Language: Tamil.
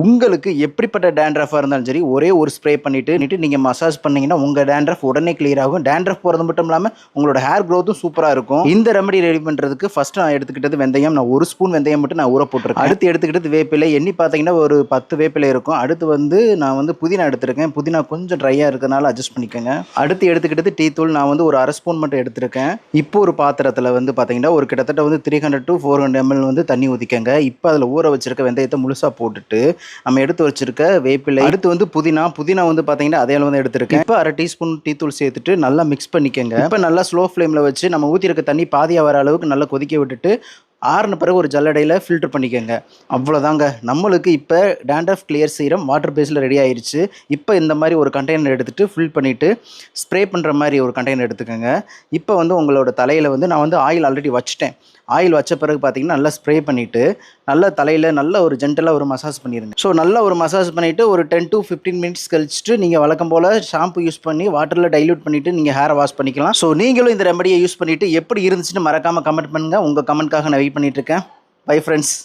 உங்களுக்கு எப்படிப்பட்ட டேண்ட்ரஃபாக இருந்தாலும் சரி ஒரே ஒரு ஸ்ப்ரே பண்ணிவிட்டு நீங்கள் மசாஜ் பண்ணிங்கன்னா உங்கள் டேண்ட்ரஃப் உடனே கிளியர் ஆகும். டேண்ட்ரஃப் போகிறது மட்டும் இல்லாமல் உங்களோட ஹேர் க்ரோத்தும் சூப்பராக இருக்கும். இந்த ரெமடி ரெடி பண்ணுறதுக்கு ஃபஸ்ட்டு நான் எடுத்துக்கிட்டது வெந்தயம். நான் 1 ஸ்பூன் வெந்தயம் மட்டும் நான் ஊற போட்டிருக்கேன். அடுத்து எடுத்துக்கிட்டது வேப்பிலை. எண்ணி பார்த்தீங்கன்னா ஒரு 10 வேப்பிலை இருக்கும். அடுத்து வந்து நான் வந்து புதினா எடுத்திருக்கேன். புதினா கொஞ்சம் ட்ரையாக இருக்கிறதுனால அட்ஜஸ்ட் பண்ணிக்கோங்க. அடுத்து எடுத்துக்கிட்டது டீ தூள். நான் வந்து ஒரு 1/2 ஸ்பூன் மட்டும் எடுத்திருக்கேன். இப்போ ஒரு பாத்திரத்தில் வந்து பார்த்தீங்கன்னா ஒரு கிட்டத்தட்ட வந்து 300 to 400 ml வந்து தண்ணி ஊற்றிக்கங்க. இப்போ அதில் ஊற வச்சிருக்க வெந்தயத்தை முழுசாக போட்டுட்டு நம்ம எடுத்து வச்சிருக்க வேப்பிலை, அடுத்து வந்து புதினா வந்து பார்த்தீங்கன்னா அதே அளவு வந்து எடுத்திருக்கேன். இப்போ 1/2 டீஸ்பூன் டீ தூள் சேர்த்துட்டு நல்லா மிக்ஸ் பண்ணிக்கங்க. இப்போ நல்லா ஸ்லோ ஃப்ளேமில் வச்சு நம்ம ஊற்றிருக்க தண்ணி பாதியாக வர அளவுக்கு நல்லா கொதிக்க விட்டுட்டு ஆறுன பிறகு ஒரு ஜல்லடையில் ஃபில்டர் பண்ணிக்கோங்க. அவ்வளோதாங்க, நம்மளுக்கு இப்போ டேண்ட்ரஃப் கிளியர் சீரம் வாட்டர் பேஸில் ரெடி ஆயிடுச்சு. இப்போ இந்த மாதிரி ஒரு கண்டெய்னர் எடுத்துகிட்டு ஃபில் பண்ணிவிட்டு ஸ்ப்ரே பண்ணுற மாதிரி ஒரு கண்டெய்னர் எடுத்துக்கோங்க. இப்போ வந்து உங்களோட தலையில் வந்து நான் வந்து ஆயில் ஆல்ரெடி வச்சுட்டேன். ஆயில் வச்ச பிறகு பார்த்தீங்கன்னா நல்லா ஸ்ப்ரே பண்ணிவிட்டு நல்லா தலையில் நல்ல ஒரு ஜென்டலாக ஒரு மசாஜ் பண்ணிடுங்க. ஸோ நல்லா ஒரு மசாஜ் பண்ணிவிட்டு ஒரு 10 to 15 மினிட்ஸ் கழிச்சுட்டு நீங்கள் வழக்கம் போல் ஷாம்பு யூஸ் பண்ணி வாட்டரில் டைல்யூட் பண்ணிவிட்டு நீங்கள் ஹேரை வாஷ் பண்ணிக்கலாம். ஸோ நீங்களும் இந்த ரெமடியை யூஸ் பண்ணிவிட்டு எப்படி இருந்துச்சுன்னு மறக்காமல் கமெண்ட் பண்ணுங்கள். உங்கள் கமெண்ட்காக நான் வெயிட் பண்ணிகிட்ருக்கேன். Bye friends.